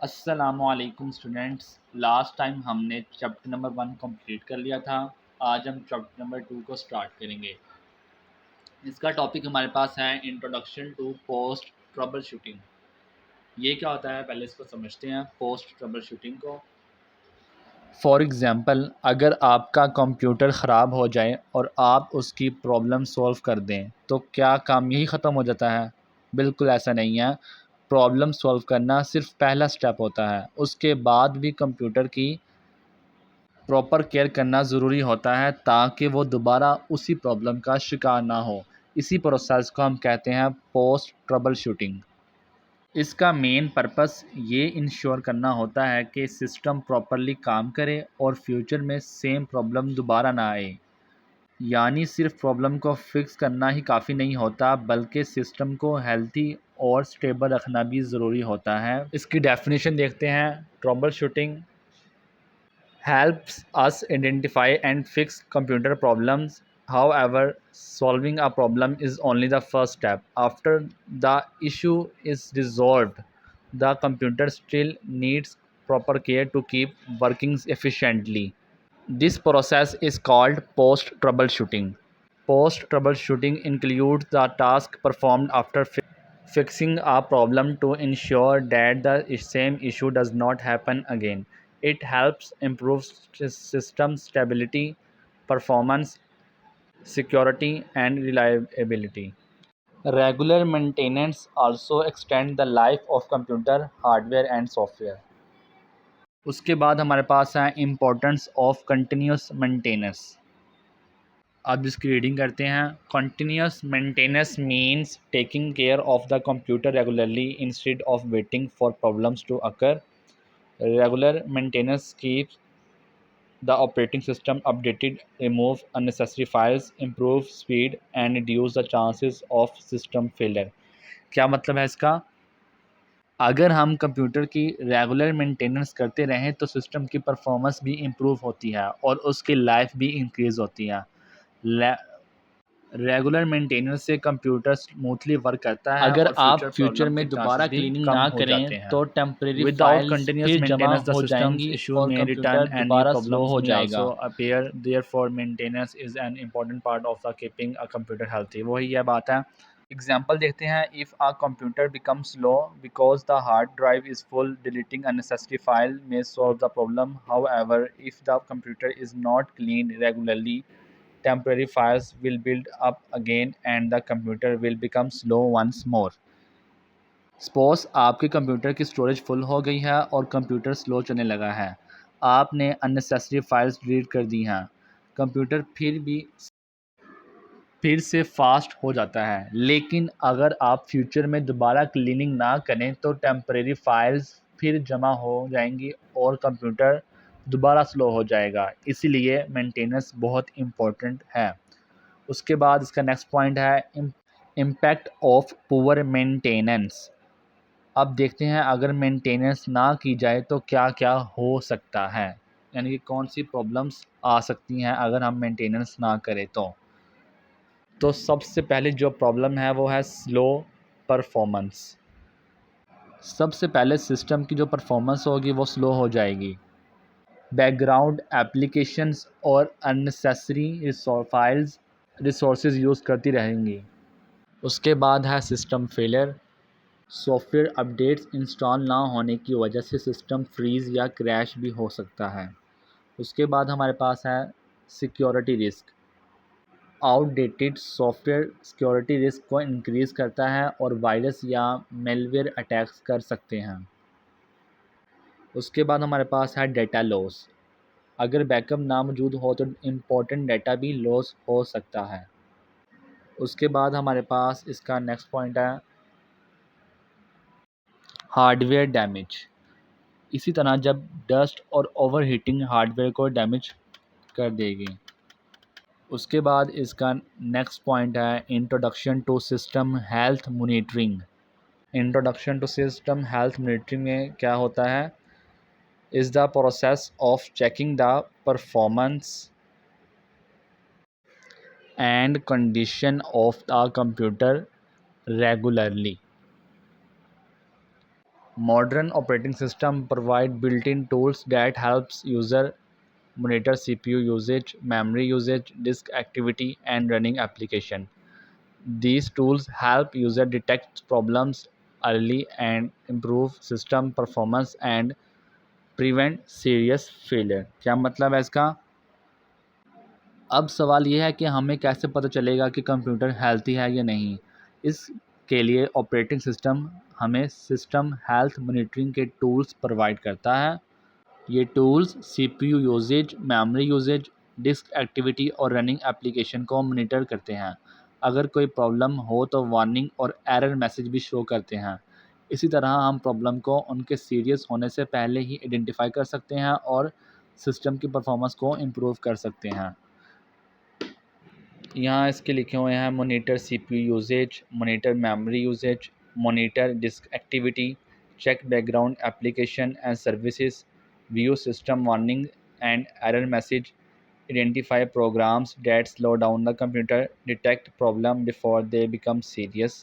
अस्सलामुअलैकुम students. Last time हमने chapter number 1 complete कर लिया था। आज हम चैप्टर नंबर 2 को स्टार्ट करेंगे। इसका टॉपिक हमारे पास है introduction to post troubleshooting. ये क्या होता है पहले इसको समझते हैं पोस्ट ट्रबल शूटिंग को। फॉर एग्ज़ाम्पल, अगर आपका कंप्यूटर ख़राब हो जाए और आप उसकी प्रॉब्लम सॉल्व कर दें तो क्या काम यही ख़त्म हो जाता है? बिल्कुल ऐसा नहीं है। प्रॉब्लम सॉल्व करना सिर्फ पहला स्टेप होता है। उसके बाद भी कंप्यूटर की प्रॉपर केयर करना ज़रूरी होता है ताकि वो दोबारा उसी प्रॉब्लम का शिकार ना हो। इसी प्रोसेस को हम कहते हैं पोस्ट ट्रबल शूटिंग। इसका मेन पर्पस ये इंश्योर करना होता है कि सिस्टम प्रॉपरली काम करे और फ्यूचर में सेम प्रॉब्लम दोबारा ना आए। यानी सिर्फ प्रॉब्लम को फिक्स करना ही काफ़ी नहीं होता, बल्कि सिस्टम को हेल्थी और स्टेबल रखना भी ज़रूरी होता है। इसकी डेफिनेशन देखते हैं। Trouble shooting helps us identify and fix computer problems. However, solving a problem is only the first step. After the issue is resolved, the computer still needs proper care to keep working efficiently. This process is called post troubleshooting. Post troubleshooting includes the task performed after fixing a problem to ensure that the same issue does not happen again. It helps improve system stability, performance, security, and reliability. Regular maintenance also extend the life of computer hardware and software. उसके बाद हमारे पास है importance of continuous maintenance. अब इसकी reading करते हैं। Continuous maintenance means taking care of the computer regularly instead of waiting for problems to occur. Regular maintenance keeps the operating system updated, remove unnecessary files, improve speed and reduce the chances of system failure. क्या मतलब है इसका? अगर हम computer की regular maintenance करते रहें तो सिस्टम की परफॉर्मेंस भी इम्प्रूव होती है और उसकी लाइफ भी इंक्रीज़ होती है। रेगुलर मेंटेनेंस से कंप्यूटर स्मूथली वर्क करता है अगर और आप फ्यूचर फ्यूचर प्रॉब्लम के में चांसेस दोबारा भी क्लीनिंग कम ना हो करें जाते हैं। तो टेम्परेरी विदाउट फाइल्स कंटिन्यूस फिर जमा मेंटेनेंस द हो सिस्टम्स जाएंगी इशू और में कंप्यूटर रिटर्न एंड न्यू दोबारा स्लो प्रॉब्लम्स हो में जाएगा। Also appear. Therefore maintenance is an important part of the keeping a computer healthy. वही यह बात है। एग्जाम्पल देखते हैं। If a computer become slow because the hard drive is full, deleting unnecessary file may solve the problem. However, if the computer is not cleaned regularly, temporary files will build up again and the computer will become slow once more. Suppose आपके computer की storage full हो गई है और computer slow चलने लगा है। आपने अननेसेसरी फाइल्स डिलीट कर दी हैं। कंप्यूटर फिर से फास्ट हो जाता है। लेकिन अगर आप फ्यूचर में दोबारा क्लीनिंग ना करें तो टेम्परेरी फाइल्स फिर जमा हो जाएंगी और कंप्यूटर दोबारा स्लो हो जाएगा। इसीलिए मेंटेनेंस बहुत इम्पोर्टेंट है। उसके बाद इसका नेक्स्ट पॉइंट है इम्पैक्ट ऑफ पुअर मेंटेनेंस। अब देखते हैं अगर मेंटेनेंस ना की जाए तो क्या क्या हो सकता है, यानी कि कौन सी प्रॉब्लम्स आ सकती हैं अगर हम मेंटेनेंस ना करें तो सबसे पहले जो प्रॉब्लम है वो है स्लो परफॉर्मेंस। सबसे पहले सिस्टम की जो परफॉर्मेंस होगी वो स्लो हो जाएगी। बैकग्राउंड एप्लीकेशंस और अननेसेसरी फाइल्स रिसोर्सेज यूज़ करती रहेंगी। उसके बाद है system failure. Software updates install ना होने की वजह से सिस्टम फ्रीज़ या क्रैश भी हो सकता है। उसके बाद हमारे पास है security risk. Outdated software security risk को इंक्रीज़ करता है और वायरस या मेलवेयर अटैक्स कर सकते हैं। उसके बाद हमारे पास है डेटा लॉस। अगर बैकअप ना मौजूद हो तो इम्पोर्टेंट डेटा भी लॉस हो सकता है। उसके बाद हमारे पास इसका नेक्स्ट पॉइंट है हार्डवेयर डैमेज। इसी तरह जब डस्ट और ओवरहीटिंग हार्डवेयर को डैमेज कर देगी। उसके बाद इसका नेक्स्ट पॉइंट है introduction to system health monitoring. Introduction to system health monitoring में क्या होता है? Is the process of checking the performance and condition of the computer regularly. Modern operating system provide built-in tools that helps user monitor CPU usage, memory usage, disk activity, and running application. These tools help user detect problems early and improve system performance and prevent serious failure। क्या मतलब है इसका? अब सवाल ये है कि हमें कैसे पता चलेगा कि कंप्यूटर हेल्थी है या नहीं। इसके लिए ऑपरेटिंग सिस्टम हमें सिस्टम हेल्थ मॉनिटरिंग के टूल्स प्रोवाइड करता है। ये tools CPU usage, memory usage, disk activity और रनिंग एप्लीकेशन को मॉनिटर करते हैं। अगर कोई प्रॉब्लम हो तो वार्निंग और एरर मैसेज भी शो करते हैं। इसी तरह हम प्रॉब्लम को उनके सीरियस होने से पहले ही आइडेंटिफाई कर सकते हैं और सिस्टम की परफॉर्मेंस को इम्प्रूव कर सकते हैं। यहाँ इसके लिखे हुए हैं monitor CPU usage, monitor memory usage, monitor disk activity, check background application and services, view system warning and error message, identify programs that slow down the computer, detect problem before they become serious,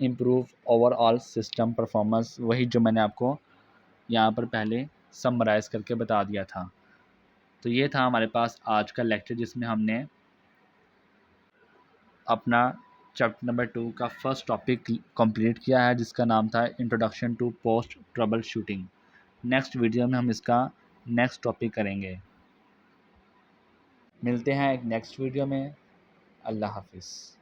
improve overall system performance। वही जो मैंने आपको यहाँ पर पहले summarise करके बता दिया था। तो ये था हमारे पास आज का लेक्चर जिसमें हमने अपना चैप्टर नंबर 2 का फर्स्ट टॉपिक कंप्लीट किया है जिसका नाम था introduction to post troubleshooting. Next video में हम इसका नेक्स्ट टॉपिक करेंगे। मिलते हैं एक नेक्स्ट वीडियो में। अल्लाह हाफिज़।